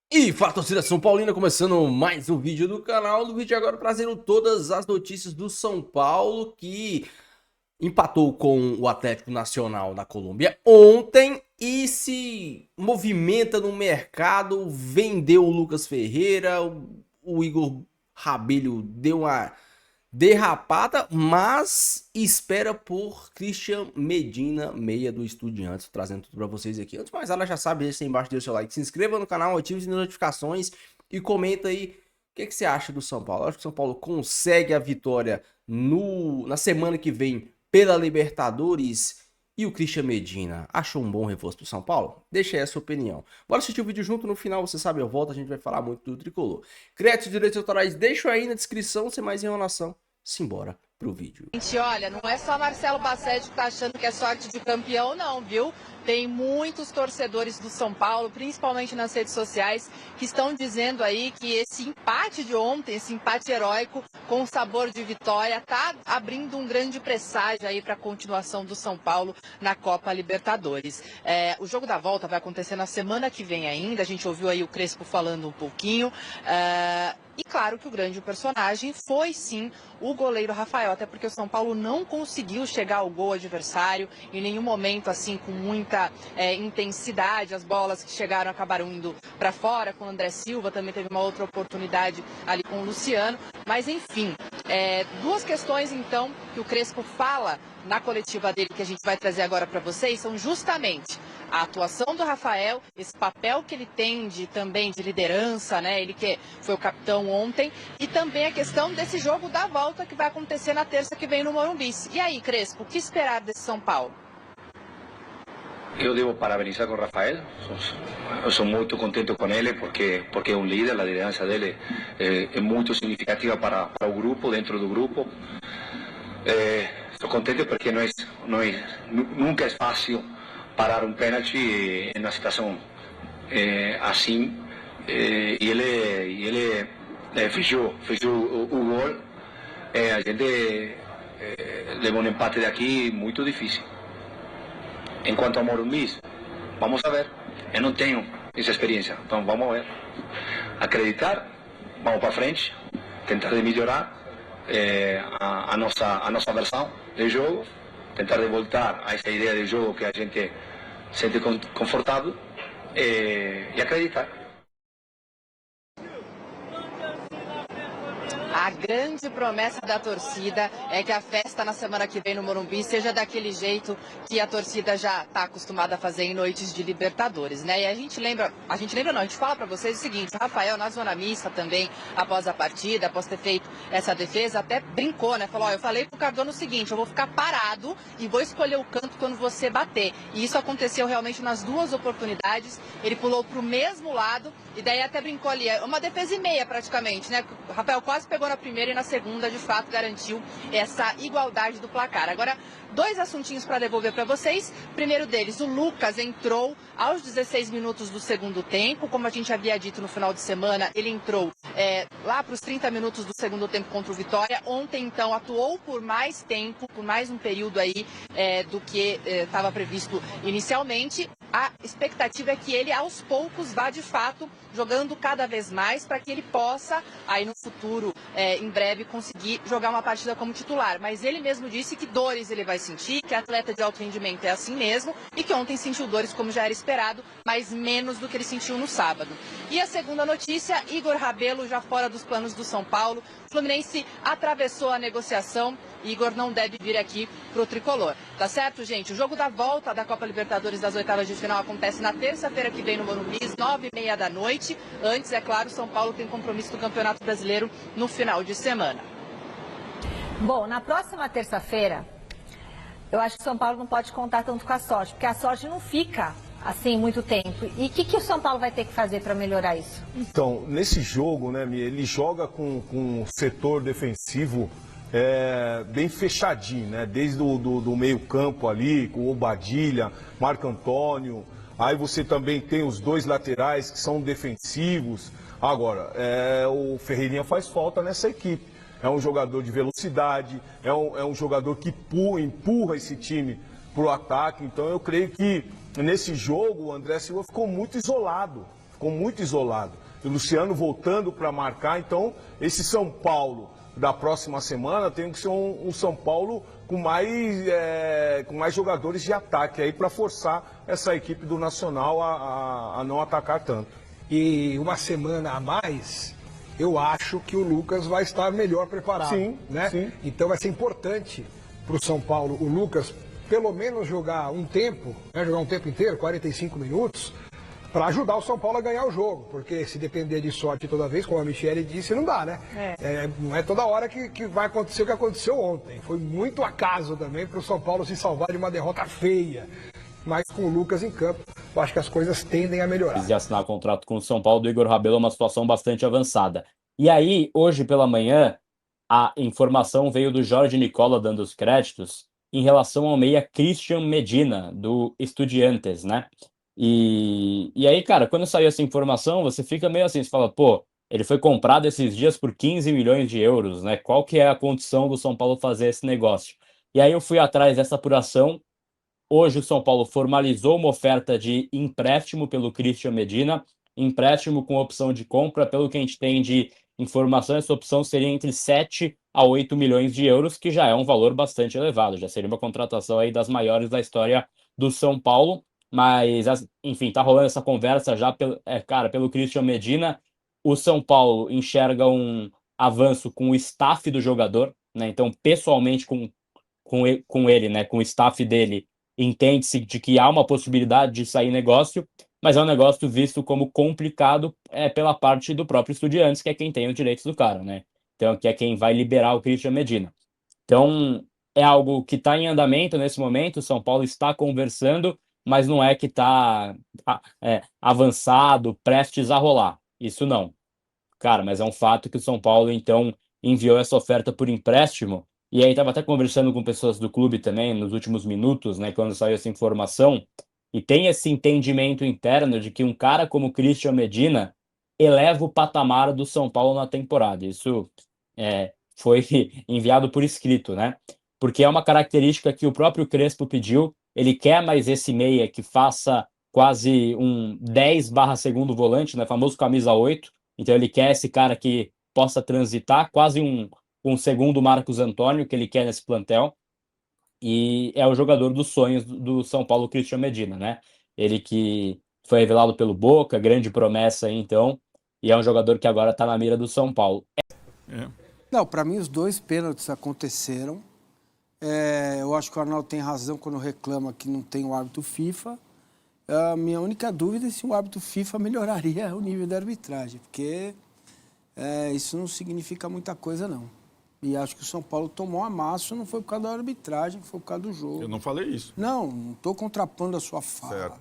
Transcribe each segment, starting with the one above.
E fala, torcida São Paulina, começando mais um vídeo do canal. No vídeo agora trazendo todas as notícias do São Paulo, que empatou com o Atlético Nacional na Colômbia ontem e se movimenta no mercado, vendeu o Lucas Ferreira, o Igor Rabelho deu uma derrapada, mas espera por Christian Medina, meia do Estudiantes, trazendo tudo para vocês aqui. Antes de mais nada, já sabe, deixa aí embaixo, deixa o seu like, se inscreva no canal, ative as notificações e comenta aí o que você acha do São Paulo. Eu acho que o São Paulo consegue a vitória na semana que vem pela Libertadores. E o Christian Medina, achou um bom reforço pro São Paulo? Deixa aí a sua opinião. Bora assistir o vídeo junto, no final você sabe, eu volto, a gente vai falar muito do Tricolor. Créditos e direitos autorais, deixa aí na descrição, sem mais enrolação. Simbora pro vídeo. Gente, olha, não é só Marcelo Bassetti que tá achando que é sorte de campeão, não, viu? Tem muitos torcedores do São Paulo, principalmente nas redes sociais, que estão dizendo aí que esse empate de ontem, esse empate heróico com sabor de vitória, tá abrindo um grande presságio aí para a continuação do São Paulo na Copa Libertadores. O jogo da volta vai acontecer na semana que vem ainda, a gente ouviu aí o Crespo falando um pouquinho. E claro que o grande personagem foi sim o goleiro Rafael, até porque o São Paulo não conseguiu chegar ao gol adversário em nenhum momento assim com muita intensidade. As bolas que chegaram acabaram indo para fora, com o André Silva também teve uma outra oportunidade ali com o Luciano. Mas enfim, duas questões então que o Crespo fala na coletiva dele, que a gente vai trazer agora para vocês, são justamente a atuação do Rafael, esse papel que ele tem também de liderança, né? Ele que foi o capitão ontem, e também a questão desse jogo da volta que vai acontecer na terça que vem no Morumbi. E aí, Crespo, o que esperar desse São Paulo? Eu devo parabenizar com o Rafael. Eu sou muito contente com ele porque é um líder, a liderança dele é muito significativa para o grupo, dentro do grupo. Estou contente porque nunca é fácil parar um pênalti em uma situação assim. E ele fechou o gol. A gente levou um empate daqui muito difícil. Em quanto ao Morumbi, vamos a ver. Eu não tenho essa experiência, então vamos ver. Acreditar, vamos para frente, tentar de melhorar a nossa versão de jogo, tentar de voltar a essa ideia de jogo que a gente sente confortável e acreditar. A grande promessa da torcida é que a festa na semana que vem no Morumbi seja daquele jeito que a torcida já está acostumada a fazer em noites de Libertadores, né? E a gente fala para vocês o seguinte: o Rafael, na zona mista também, após a partida, após ter feito essa defesa, até brincou, né? Falou: eu falei pro Cardona o seguinte, eu vou ficar parado e vou escolher o canto quando você bater. E isso aconteceu realmente nas duas oportunidades. Ele pulou pro mesmo lado e daí até brincou ali, uma defesa e meia praticamente, né? O Rafael quase pegou na primeira e na segunda, de fato, garantiu essa igualdade do placar. Agora, dois assuntinhos para devolver para vocês. Primeiro deles, o Lucas entrou aos 16 minutos do segundo tempo. Como a gente havia dito no final de semana, ele entrou lá para os 30 minutos do segundo tempo contra o Vitória. Ontem, então, atuou por mais tempo, por mais um período aí do que estava previsto inicialmente. A expectativa é que ele, aos poucos, vá de fato jogando cada vez mais para que ele possa, aí no futuro, em breve, conseguir jogar uma partida como titular. Mas ele mesmo disse que dores ele vai sentir, que atleta de alto rendimento é assim mesmo e que ontem sentiu dores como já era esperado, mas menos do que ele sentiu no sábado. E a segunda notícia, Igor Rabello já fora dos planos do São Paulo. O Fluminense atravessou a negociação. Igor não deve vir aqui pro Tricolor. Tá certo, gente? O jogo da volta da Copa Libertadores das oitavas de final acontece na terça-feira que vem no Morumbi, 9h30 da noite. Antes, é claro, o São Paulo tem compromisso do Campeonato Brasileiro no final de semana. Bom, na próxima terça-feira, eu acho que o São Paulo não pode contar tanto com a sorte, porque a sorte não fica assim muito tempo. E o que o São Paulo vai ter que fazer para melhorar isso? Então, nesse jogo, né, ele joga com um setor defensivo bem fechadinho, né? Desde do meio campo ali, com o Obadilha, Marco Antônio. Aí você também tem os dois laterais que são defensivos. Agora, o Ferreirinha faz falta nessa equipe. É um jogador de velocidade, é um jogador que empurra esse time para o ataque. Então eu creio que nesse jogo o André Silva ficou muito isolado. ficou muito isolado. O Luciano voltando para marcar, então esse São Paulo da próxima semana tem que ser um São Paulo com mais jogadores de ataque aí para forçar essa equipe do Nacional a não atacar tanto. E uma semana a mais, eu acho que o Lucas vai estar melhor preparado. Sim, né? sim. Então vai ser importante para o São Paulo, o Lucas, pelo menos jogar um tempo, né? Jogar um tempo inteiro, 45 minutos, para ajudar o São Paulo a ganhar o jogo. Porque se depender de sorte toda vez, como a Michele disse, não dá, né? Não é toda hora que vai acontecer o que aconteceu ontem. Foi muito acaso também para o São Paulo se salvar de uma derrota feia. Mas com o Lucas em campo, eu acho que as coisas tendem a melhorar. De assinar contrato com o São Paulo do Igor Rabelo é uma situação bastante avançada. E aí, hoje pela manhã, a informação veio do Jorge Nicola dando os créditos em relação ao meia Christian Medina, do Estudiantes, né? E aí, cara, quando saiu essa informação, você fica meio assim, você fala, pô, ele foi comprado esses dias por 15 milhões de euros, né? Qual que é a condição do São Paulo fazer esse negócio? E aí eu fui atrás dessa apuração. Hoje o São Paulo formalizou uma oferta de empréstimo pelo Christian Medina, empréstimo com opção de compra. Pelo que a gente tem de informação, essa opção seria entre 7 a 8 milhões de euros, que já é um valor bastante elevado, já seria uma contratação aí das maiores da história do São Paulo, mas, enfim, tá rolando essa conversa já, pelo Christian Medina. O São Paulo enxerga um avanço com o staff do jogador, né? Então, pessoalmente com ele, né, com o staff dele, entende-se de que há uma possibilidade de sair negócio, mas é um negócio visto como complicado pela parte do próprio Estudiantes, que é quem tem os direitos do cara, né? Então, que é quem vai liberar o Christian Medina. Então, é algo que está em andamento nesse momento, o São Paulo está conversando, mas não é que está avançado, prestes a rolar. Isso não. Cara, mas é um fato que o São Paulo, então, enviou essa oferta por empréstimo. E aí estava até conversando com pessoas do clube também nos últimos minutos, né, quando saiu essa informação, e tem esse entendimento interno de que um cara como Christian Medina eleva o patamar do São Paulo na temporada. Isso foi enviado por escrito, né? Porque é uma característica que o próprio Crespo pediu. Ele quer mais esse meia que faça quase um 10/segundo volante, né, famoso camisa 8. Então ele quer esse cara que possa transitar, quase um segundo Marcos Antônio, que ele quer nesse plantel, e é o jogador dos sonhos do São Paulo, Christian Medina, né? Ele que foi revelado pelo Boca, grande promessa aí, então, e é um jogador que agora está na mira do São Paulo. Não, para mim os dois pênaltis aconteceram. Eu acho que o Arnaldo tem razão quando reclama que não tem o árbitro FIFA. A minha única dúvida é se o árbitro FIFA melhoraria o nível da arbitragem, porque isso não significa muita coisa, não. E acho que o São Paulo tomou amasso, não foi por causa da arbitragem, foi por causa do jogo. Eu não falei isso. Não estou contrapondo a sua fala. Certo.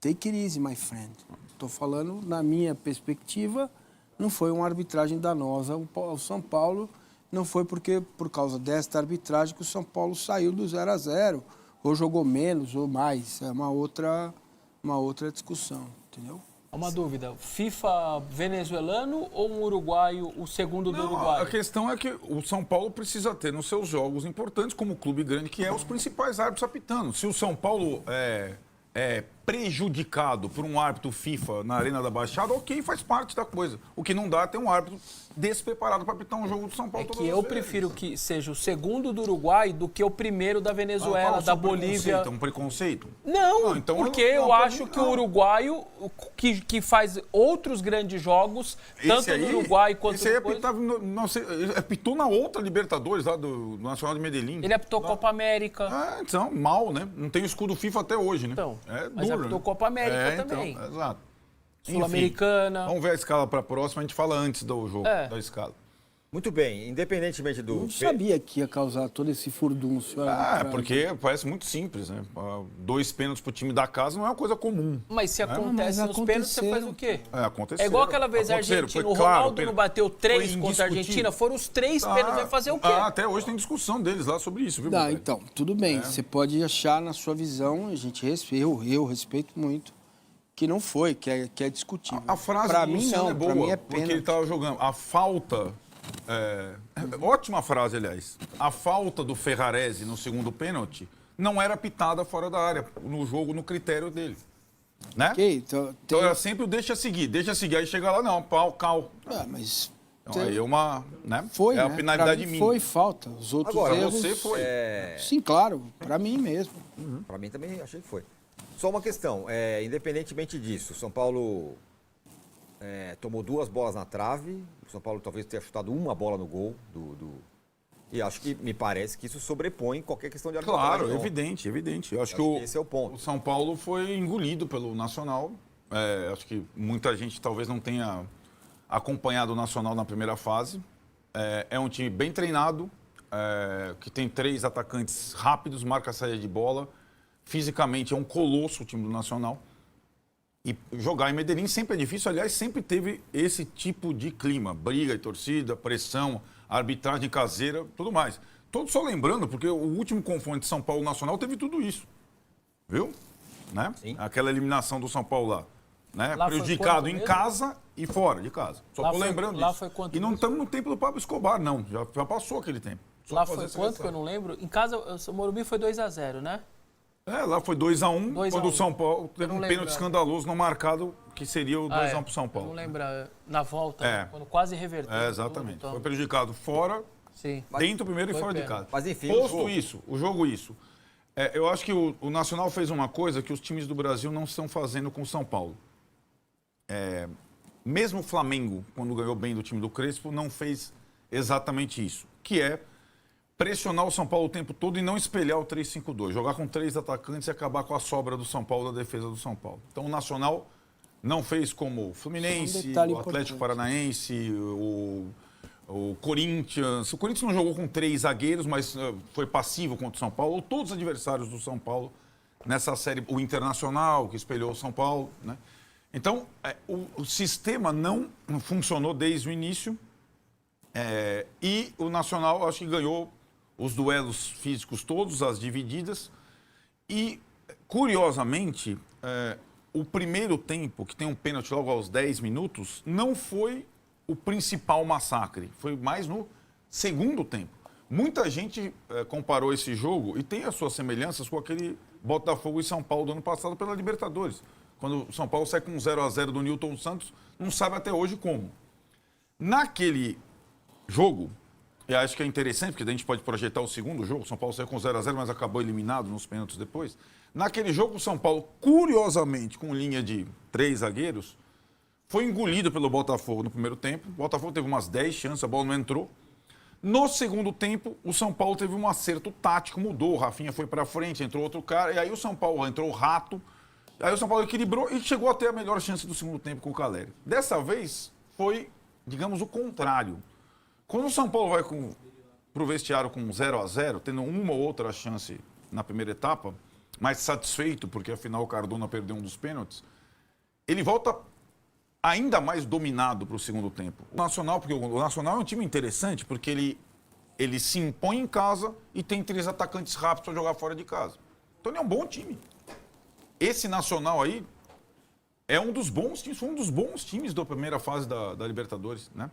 Take it easy, my friend. Estou falando, na minha perspectiva, não foi uma arbitragem danosa. O São Paulo não foi por causa desta arbitragem que o São Paulo saiu do 0-0, ou jogou menos ou mais. É uma outra discussão, entendeu? Uma dúvida, FIFA venezuelano ou um uruguaio, o segundo do Uruguai? A questão é que o São Paulo precisa ter nos seus jogos importantes, como clube grande que é, os principais árbitros apitando. Se o São Paulo é prejudicado por um árbitro FIFA na Arena da Baixada, ok, faz parte da coisa. O que não dá é ter um árbitro despreparado para apitar um jogo do São Paulo. É que eu prefiro que seja o segundo do Uruguai do que o primeiro da Venezuela, da Bolívia. Um preconceito? Não, então porque eu acho que o uruguaio, que faz outros grandes jogos, tanto no Uruguai quanto no apitou na outra Libertadores, lá do Nacional de Medellín. Ele apitou Copa América. Então, mal, né? Não tem o escudo FIFA até hoje, né? Então, mas apitou Copa América também. Então, exato. Sul-Americana. Vamos ver a escala para a próxima, a gente fala antes do jogo, da escala. Muito bem, independentemente do... Não sabia que ia causar todo esse furdúncio. Porque parece muito simples, né? 2 pênaltis pro time da casa não é uma coisa comum. Mas se acontece nos pênaltis, você faz o quê? Aconteceu. É igual aquela vez a Argentina, o Ronaldo não bateu 3 contra a Argentina, foram os 3 pênaltis, vai fazer o quê? Até hoje tem discussão deles lá sobre isso, viu? Então, tudo bem, você pode achar na sua visão, eu respeito muito, que não foi, que é discutível. A frase pra do mim Luciano não, é boa, pra mim é porque pênalti. ele estava jogando. A falta... ótima frase, aliás. A falta do Ferrarese no segundo pênalti não era pitada fora da área, no jogo, no critério dele. Né? Ok, Então era sempre o deixa seguir, aí chega lá, não, pau, cal. Mas então, aí é uma, né? foi, é a né? penalidade Pra mim mínima. foi falta. Os outros Agora, erros... você foi. Sim, claro, pra mim mesmo. Para mim também achei que foi. Só uma questão, independentemente disso, o São Paulo tomou 2 bolas na trave, o São Paulo talvez tenha chutado uma bola no gol e acho que me parece que isso sobrepõe qualquer questão de arbitragem. Claro, então. evidente. Eu acho que esse é o ponto. O São Paulo foi engolido pelo Nacional. Acho que muita gente talvez não tenha acompanhado o Nacional na primeira fase. É um time bem treinado, que tem 3 atacantes rápidos, marca a saída de bola. Fisicamente é um colosso o time do Nacional. E jogar em Medellín sempre é difícil. Aliás, sempre teve esse tipo de clima. Briga e torcida, pressão, arbitragem caseira, tudo mais. Todos só lembrando, porque o último confronto de São Paulo Nacional teve tudo isso. Viu? Né? Sim. Aquela eliminação do São Paulo lá. Né? Lá Prejudicado em casa e fora de casa. Só tô lembrando lá disso. foi quanto E não mesmo? estamos no tempo do Pablo Escobar, não. Já passou aquele tempo. Só Lá fazer foi essa quanto, questão. que eu não lembro? Em casa, o Morumbi foi 2-0, né? Lá foi 2-1, 2 a quando 1. o São Paulo teve não um lembro, pênalti escandaloso não marcado, que seria o 2-1 pro São Paulo. Eu não lembro, na volta, quando quase reverteu. Exatamente. Então, Foi prejudicado fora, sim. dentro primeiro e Foi fora de pena. casa. Mas enfim, O jogo isso. Eu acho que o Nacional fez uma coisa que os times do Brasil não estão fazendo com o São Paulo. Mesmo o Flamengo, quando ganhou bem do time do Crespo, não fez exatamente isso. Que é pressionar o São Paulo o tempo todo e não espelhar o 3-5-2. Jogar com 3 atacantes e acabar com a sobra do São Paulo, da defesa do São Paulo. Então o Nacional não fez como o Fluminense, o Atlético Paranaense, o Corinthians. O Corinthians não jogou com 3 zagueiros, mas foi passivo contra o São Paulo. Todos os adversários do São Paulo nessa série. O Internacional, que espelhou o São Paulo, né? Então, o sistema não funcionou desde o início e o Nacional, acho que ganhou os duelos físicos todos, as divididas. E, curiosamente, o primeiro tempo, que tem um pênalti logo aos 10 minutos, não foi o principal massacre. Foi mais no segundo tempo. Muita gente comparou esse jogo e tem as suas semelhanças com aquele Botafogo e São Paulo do ano passado pela Libertadores. Quando o São Paulo sai com 0-0 do Newton Santos, não sabe até hoje como. Naquele jogo, eu acho que é interessante, porque daí a gente pode projetar o segundo jogo. O São Paulo saiu com 0-0, mas acabou eliminado nos pênaltis depois. Naquele jogo, o São Paulo, curiosamente, com linha de 3 zagueiros, foi engolido pelo Botafogo no primeiro tempo. O Botafogo teve umas 10 chances, a bola não entrou. No segundo tempo, o São Paulo teve um acerto tático, mudou. O Rafinha foi para frente, entrou outro cara, e aí o São Paulo entrou o Rato. Aí o São Paulo equilibrou e chegou a ter a melhor chance do segundo tempo com o Caleri. Dessa vez, digamos, o contrário. Quando o São Paulo vai para o vestiário com 0-0, tendo uma ou outra chance na primeira etapa, mas satisfeito, porque afinal o Cardona perdeu um dos pênaltis, ele volta ainda mais dominado para o segundo tempo. O Nacional, porque o Nacional é um time interessante, porque ele se impõe em casa e tem 3 atacantes rápidos para jogar fora de casa. Então ele é um bom time. Esse Nacional aí é um dos bons times, foi um dos bons times da primeira fase da Libertadores, né?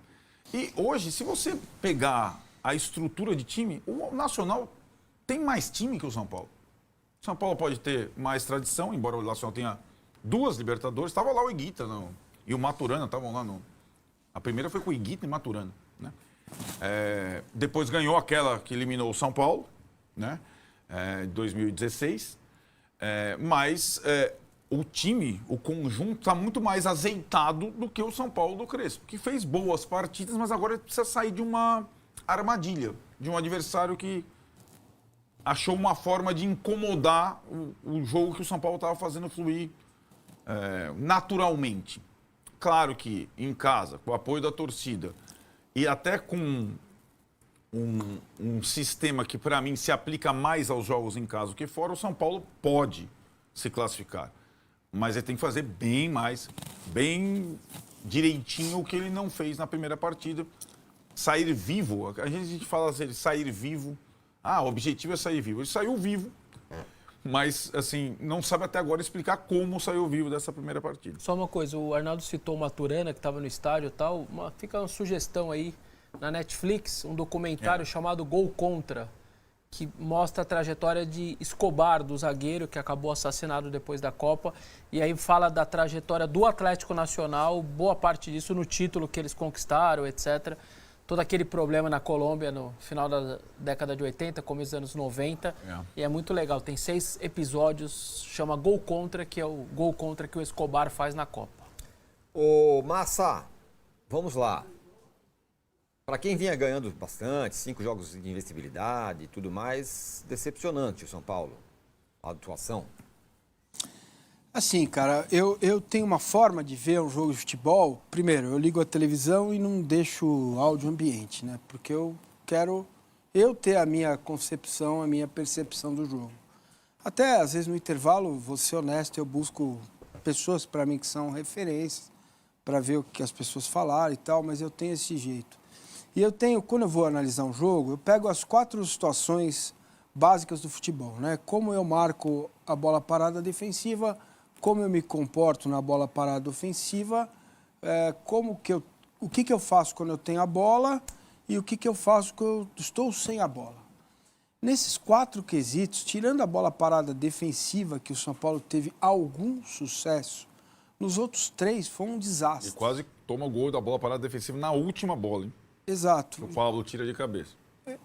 E hoje, se você pegar a estrutura de time, o Nacional tem mais time que o São Paulo. O São Paulo pode ter mais tradição, embora o Nacional tenha 2 Libertadores. Estava lá o Higuita e o Maturana, estavam lá no... A primeira foi com o Higuita e Maturana, né? Depois ganhou aquela que eliminou o São Paulo, né? Em 2016. Mas o time, o conjunto, está muito mais azeitado do que o São Paulo do Crespo, que fez boas partidas, mas agora precisa sair de uma armadilha, de um adversário que achou uma forma de incomodar o jogo que o São Paulo estava fazendo fluir naturalmente. Claro que em casa, com o apoio da torcida e até com um sistema que, para mim, se aplica mais aos jogos em casa do que fora, o São Paulo pode se classificar. Mas ele tem que fazer bem mais, bem direitinho o que ele não fez na primeira partida. Sair vivo. A gente fala assim, sair vivo. O objetivo é sair vivo. Ele saiu vivo, mas, assim, não sabe até agora explicar como saiu vivo dessa primeira partida. Só uma coisa, o Arnaldo citou o Maturana, que estava no estádio e tal. Fica uma sugestão aí na Netflix, um documentário chamado Gol Contra, que mostra a trajetória de Escobar, do zagueiro, que acabou assassinado depois da Copa. E aí fala da trajetória do Atlético Nacional, boa parte disso no título que eles conquistaram, etc. Todo aquele problema na Colômbia no final da década de 80, começo dos anos 90. E é muito legal. Tem 6 episódios, chama Gol Contra, que é o gol contra que o Escobar faz na Copa. Ô, Massa, vamos lá. Para quem vinha ganhando bastante, 5 jogos de invencibilidade e tudo mais, decepcionante o São Paulo, a atuação. Assim, cara, eu tenho uma forma de ver um jogo de futebol. Primeiro, eu ligo a televisão e não deixo áudio ambiente, né? Porque eu quero ter a minha concepção, a minha percepção do jogo. Até, às vezes, no intervalo, vou ser honesto, eu busco pessoas para mim que são referências, para ver o que as pessoas falaram e tal, mas eu tenho esse jeito. E eu tenho, quando eu vou analisar um jogo, eu pego as 4 situações básicas do futebol, né? Como eu marco a bola parada defensiva, como eu me comporto na bola parada ofensiva, o que eu faço quando eu tenho a bola e o que eu faço quando eu estou sem a bola. Nesses 4 quesitos, tirando a bola parada defensiva, que o São Paulo teve algum sucesso, nos outros 3 foi um desastre. E quase toma o gol da bola parada defensiva na última bola, hein? Exato. O Pablo tira de cabeça.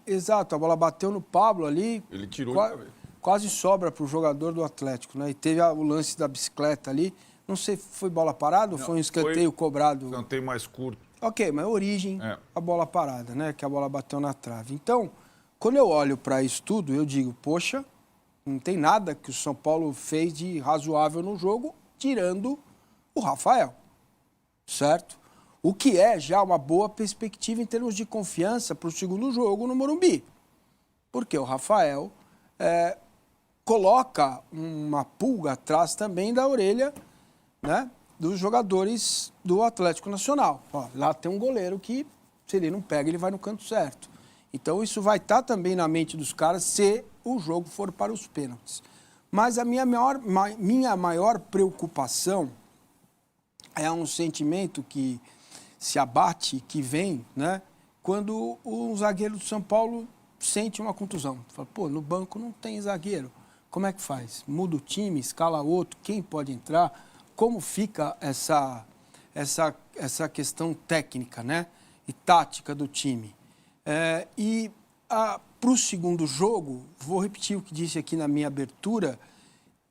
Exato, a bola bateu no Pablo ali. Ele tirou de cabeça. Quase sobra para o jogador do Atlético, né? E teve o lance da bicicleta ali. Não sei, foi bola parada ou foi um escanteio cobrado? Escanteio mais curto. Ok, mas a origem, a bola parada, né? Que a bola bateu na trave. Então, quando eu olho para isso tudo, eu digo, poxa, não tem nada que o São Paulo fez de razoável no jogo, tirando o Rafael, certo? O que é já uma boa perspectiva em termos de confiança para o segundo jogo no Morumbi. Porque o Rafael coloca uma pulga atrás também da orelha, né, dos jogadores do Atlético Nacional. Ó, lá tem um goleiro que, se ele não pega, ele vai no canto certo. Então isso vai estar também na mente dos caras se o jogo for para os pênaltis. Mas a minha maior preocupação é um sentimento que se abate, que vem, né, quando o zagueiro do São Paulo sente uma contusão. Fala, pô, no banco não tem zagueiro. Como é que faz? Muda o time, escala outro, quem pode entrar? Como fica essa questão técnica, né, e tática do time? Para o segundo jogo, vou repetir o que disse aqui na minha abertura,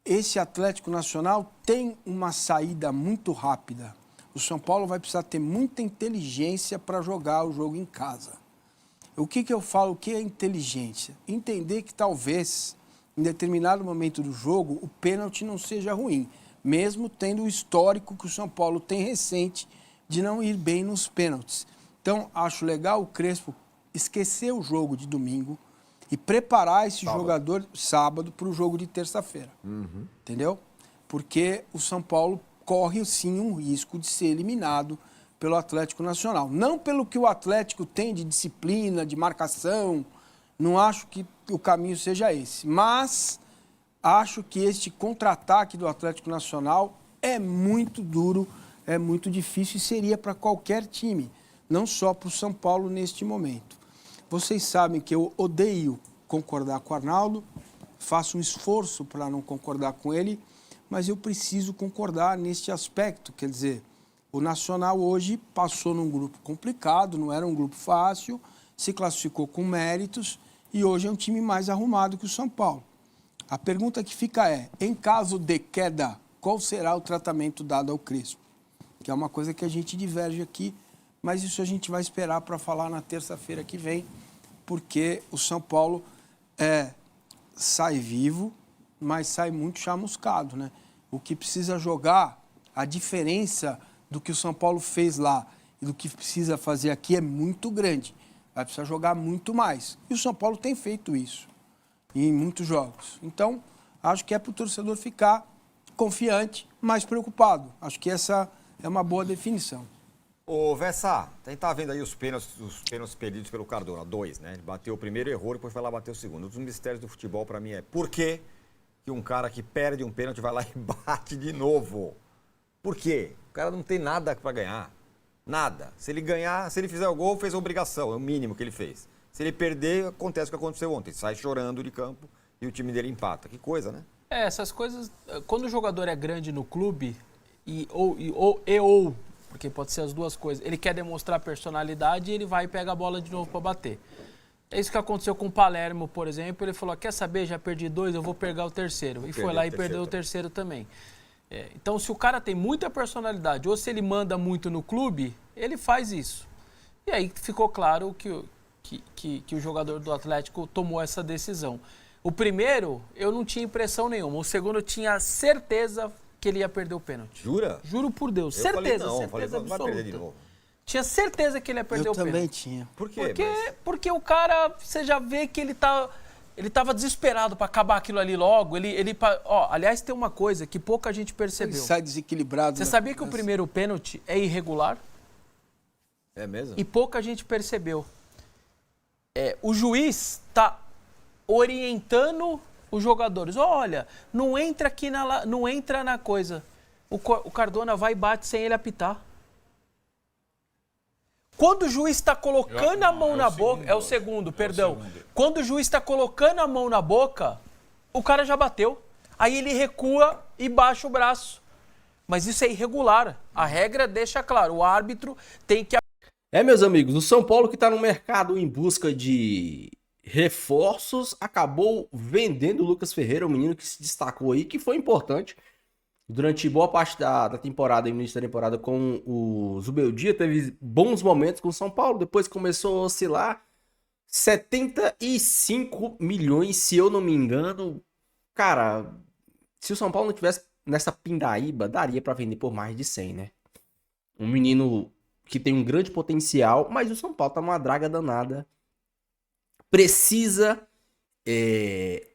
esse Atlético Nacional tem uma saída muito rápida. O São Paulo vai precisar ter muita inteligência para jogar o jogo em casa. O que eu falo? O que é inteligência? Entender que talvez, em determinado momento do jogo, o pênalti não seja ruim, mesmo tendo o histórico que o São Paulo tem recente de não ir bem nos pênaltis. Então, acho legal o Crespo esquecer o jogo de domingo e preparar esse jogador sábado para o jogo de terça-feira. Entendeu? Porque o São Paulo corre, sim, um risco de ser eliminado pelo Atlético Nacional. Não pelo que o Atlético tem de disciplina, de marcação, não acho que o caminho seja esse. Mas acho que este contra-ataque do Atlético Nacional é muito duro, é muito difícil e seria para qualquer time, não só para o São Paulo neste momento. Vocês sabem que eu odeio concordar com o Arnaldo, faço um esforço para não concordar com ele, mas eu preciso concordar neste aspecto. Quer dizer, o Nacional hoje passou num grupo complicado, não era um grupo fácil, se classificou com méritos e hoje é um time mais arrumado que o São Paulo. A pergunta que fica é, em caso de queda, qual será o tratamento dado ao Crespo? Que é uma coisa que a gente diverge aqui, mas isso a gente vai esperar para falar na terça-feira que vem, porque o São Paulo sai vivo, mas sai muito chamuscado, né? O que precisa jogar, a diferença do que o São Paulo fez lá e do que precisa fazer aqui é muito grande. Vai precisar jogar muito mais. E o São Paulo tem feito isso em muitos jogos. Então, acho que é para o torcedor ficar confiante, mas preocupado. Acho que essa é uma boa definição. Ô, Vessa, a gente tá vendo aí os pênaltis perdidos pelo Cardona, 2, né? Ele bateu o primeiro, errou, depois foi lá bater o segundo. Um dos mistérios do futebol, para mim, é por que um cara que perde um pênalti vai lá e bate de novo? Por quê? O cara não tem nada para ganhar. Nada. Se ele ganhar, se ele fizer o gol, fez a obrigação. É o mínimo que ele fez. Se ele perder, acontece o que aconteceu ontem. Sai chorando de campo e o time dele empata. Que coisa, né? Essas coisas, quando o jogador é grande no clube, porque pode ser as duas coisas, ele quer demonstrar personalidade e ele vai e pega a bola de novo para bater. É isso que aconteceu com o Palermo, por exemplo. Ele falou, quer saber, já perdi 2, eu vou pegar o terceiro. E foi lá e perdeu o terceiro também. Então, se o cara tem muita personalidade, ou se ele manda muito no clube, ele faz isso. E aí ficou claro que o jogador do Atlético tomou essa decisão. O primeiro, eu não tinha impressão nenhuma. O segundo, eu tinha certeza que ele ia perder o pênalti. Jura? Juro por Deus. Eu certeza, falei, não, certeza vai perder de absoluta. novo. Tinha certeza que ele ia perder o pênalti. Eu também tinha. Por quê? Porque o cara, você já vê que ele tava desesperado para acabar aquilo ali logo. Aliás, tem uma coisa que pouca gente percebeu. Ele sai desequilibrado. Você sabia que o primeiro pênalti é irregular? É mesmo? E pouca gente percebeu. O juiz está orientando os jogadores. Olha, não entra aqui não entra na coisa. O Cardona vai e bate sem ele apitar. Quando o juiz está colocando a mão na boca... É o segundo, perdão. Quando o juiz está colocando a mão na boca, o cara já bateu. Aí ele recua e baixa o braço. Mas isso é irregular. A regra deixa claro, o árbitro tem que... Meus amigos, o São Paulo que está no mercado em busca de reforços, acabou vendendo o Lucas Ferreira, um menino que se destacou aí, que foi importante. Durante boa parte da temporada, início da temporada com o Zubeldia, teve bons momentos com o São Paulo, depois começou a oscilar. 75 milhões, se eu não me engano. Cara, se o São Paulo não tivesse nessa pindaíba, daria pra vender por mais de 100, né? Um menino que tem um grande potencial, mas o São Paulo tá numa draga danada. Precisa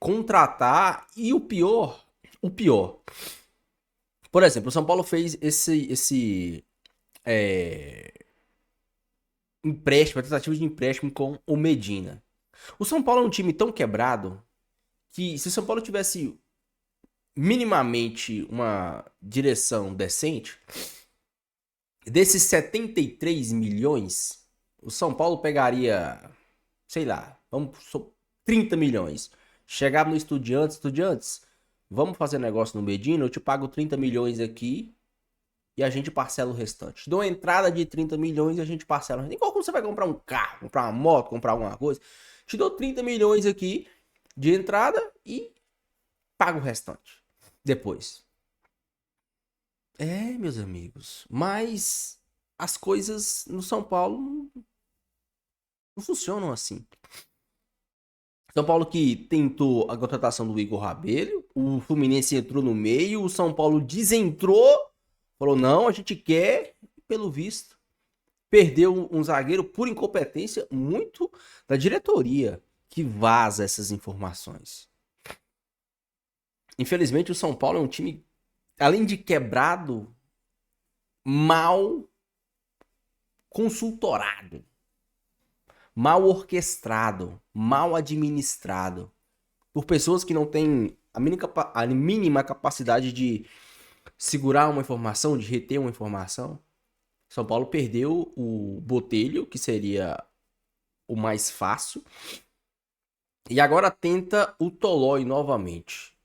contratar, e o pior... Por exemplo, o São Paulo fez esse empréstimo, tentativa de empréstimo com o Medina. O São Paulo é um time tão quebrado que, se o São Paulo tivesse minimamente uma direção decente, desses 73 milhões, o São Paulo pegaria, sei lá, 30 milhões. Chegava no Estudiantes, vamos fazer negócio no Medina, eu te pago 30 milhões aqui e a gente parcela o restante. Dou uma entrada de 30 milhões e a gente parcela o restante. Igual quando você vai comprar um carro, comprar uma moto, comprar alguma coisa. Te dou 30 milhões aqui de entrada e pago o restante depois. Meus amigos, mas as coisas no São Paulo não funcionam assim. São Paulo que tentou a contratação do Igor Rabello, o Fluminense entrou no meio, o São Paulo desentrou, falou não, a gente quer, pelo visto, perdeu um zagueiro por incompetência muito da diretoria que vaza essas informações. Infelizmente o São Paulo é um time, além de quebrado, mal consultorado. Mal orquestrado, mal administrado, por pessoas que não têm a mínima capacidade de segurar uma informação, de reter uma informação. São Paulo perdeu o Botelho, que seria o mais fácil, e agora tenta o Tolói novamente.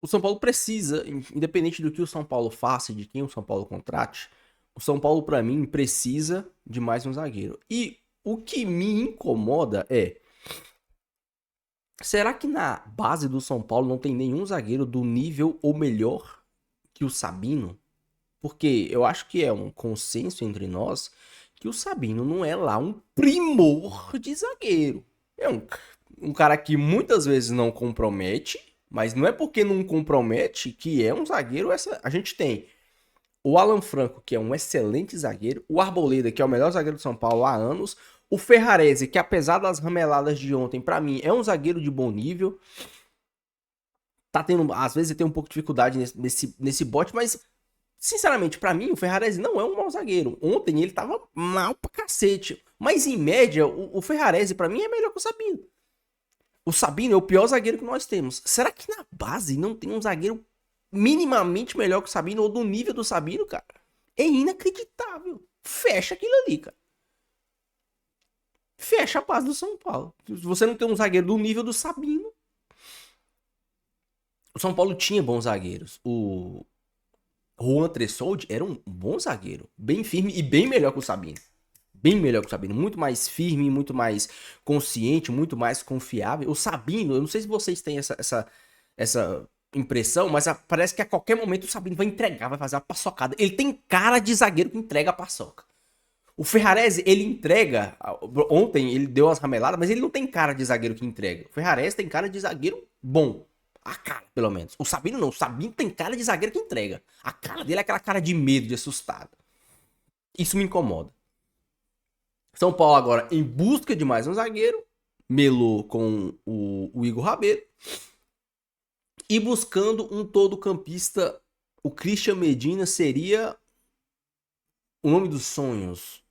O São Paulo precisa, independente do que o São Paulo faça, de quem o São Paulo contrate, o São Paulo, pra mim, precisa de mais um zagueiro. E o que me incomoda será que na base do São Paulo não tem nenhum zagueiro do nível ou melhor que o Sabino? Porque eu acho que é um consenso entre nós que o Sabino não é lá um primor de zagueiro. É um cara que muitas vezes não compromete, mas não é porque não compromete que é um zagueiro. A gente tem o Alan Franco, que é um excelente zagueiro, o Arboleda, que é o melhor zagueiro do São Paulo há anos, o Ferrarese, que apesar das rameladas de ontem, pra mim, é um zagueiro de bom nível. Tá tendo, às vezes, tem um pouco de dificuldade nesse bote, mas, sinceramente, pra mim, o Ferrarese não é um mau zagueiro. Ontem ele tava mal pra cacete, mas, em média, o Ferrarese, pra mim, é melhor que o Sabino. O Sabino é o pior zagueiro que nós temos. Será que na base não tem um zagueiro minimamente melhor que o Sabino, ou do nível do Sabino, cara? É inacreditável. Fecha aquilo ali, cara. fecha a base do São Paulo. Se você não tem um zagueiro do nível do Sabino. O São Paulo tinha bons zagueiros. O Juan Tressoldi era um bom zagueiro. Bem firme e bem melhor que o Sabino. Bem melhor que o Sabino. Muito mais firme, muito mais consciente, muito mais confiável. O Sabino, eu não sei se vocês têm essa impressão, mas parece que a qualquer momento o Sabino vai entregar, vai fazer uma paçocada. Ele tem cara de zagueiro que entrega a paçoca. O Ferrarese, ele entrega. Ontem ele deu umas rameladas, mas ele não tem cara de zagueiro que entrega. O Ferrarese tem cara de zagueiro bom. A cara, pelo menos. O Sabino não. O Sabino tem cara de zagueiro que entrega. A cara dele é aquela cara de medo, de assustado. Isso me incomoda. São Paulo agora em busca de mais um zagueiro. Melou com o Igor Rabelo. E buscando um todo-campista. O Christian Medina seria o nome dos sonhos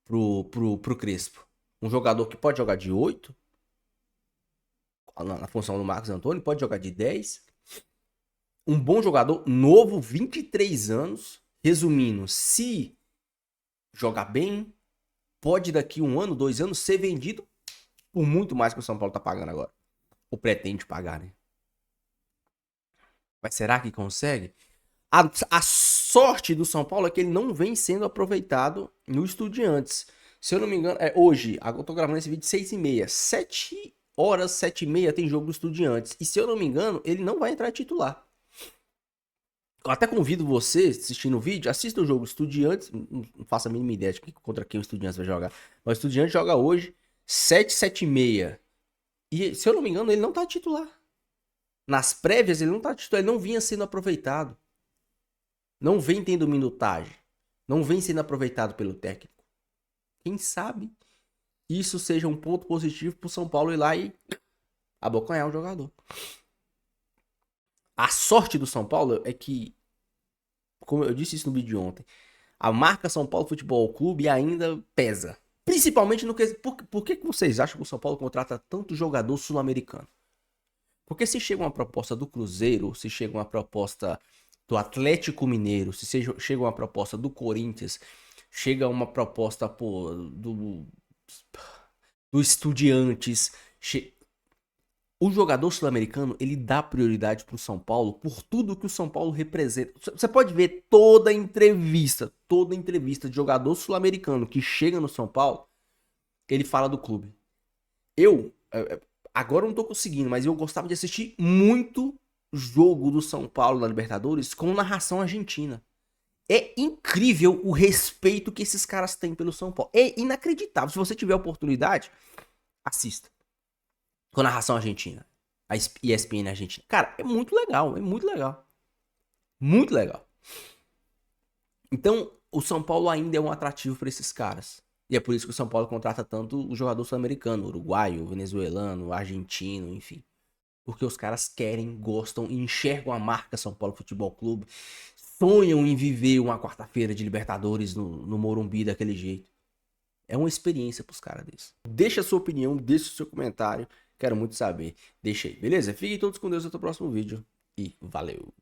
pro Crespo. Um jogador que pode jogar de 8. Na função do Marcos Antônio, pode jogar de 10. Um bom jogador, novo, 23 anos. Resumindo, se jogar bem, pode daqui 1 ano, 2 anos, ser vendido por muito mais que o São Paulo tá pagando agora. Ou pretende pagar, né? Mas será que consegue? A sorte do São Paulo é que ele não vem sendo aproveitado no Estudiantes. Se eu não me engano, hoje, eu tô gravando esse vídeo 6h30, 7 horas, 7h30 tem jogo do Estudiantes. E se eu não me engano, ele não vai entrar titular. Eu até convido você, assistindo o vídeo, assista o jogo Estudiantes. Não faço a mínima ideia de contra quem o Estudiantes vai jogar. Mas o Estudiantes joga hoje, 7, 7h30. E se eu não me engano, ele não tá titular. Nas prévias, ele não tá titular. Ele não vinha sendo aproveitado. Não vem tendo minutagem. Não vem sendo aproveitado pelo técnico. Quem sabe isso seja um ponto positivo pro São Paulo ir lá e abocanhar o jogador. A sorte do São Paulo é que, como eu disse isso no vídeo de ontem, a marca São Paulo Futebol Clube ainda pesa. Principalmente no que... Por que vocês acham que o São Paulo contrata tanto jogador sul-americano? Porque se chega uma proposta do Cruzeiro, se chega uma proposta do Atlético Mineiro, se chega uma proposta do Corinthians, chega uma proposta do Estudiantes, o jogador sul-americano, ele dá prioridade pro São Paulo por tudo que o São Paulo representa. Você pode ver toda entrevista de jogador sul-americano que chega no São Paulo, ele fala do clube. Agora eu não tô conseguindo, mas eu gostava de assistir muito jogo do São Paulo na Libertadores com narração argentina. É incrível o respeito que esses caras têm pelo São Paulo. É inacreditável. Se você tiver oportunidade, assista. Com narração argentina. A ESPN argentina. Cara, é muito legal. É muito legal. Muito legal. Então, o São Paulo ainda é um atrativo para esses caras. E é por isso que o São Paulo contrata tanto o jogador sul-americano, uruguaio, venezuelano, argentino, enfim. Porque os caras querem, gostam e enxergam a marca São Paulo Futebol Clube. Sonham em viver uma quarta-feira de Libertadores no Morumbi daquele jeito. É uma experiência pros caras desses. Deixa a sua opinião, deixa o seu comentário. Quero muito saber. Deixa aí, beleza? Fiquem todos com Deus até o próximo vídeo. E valeu!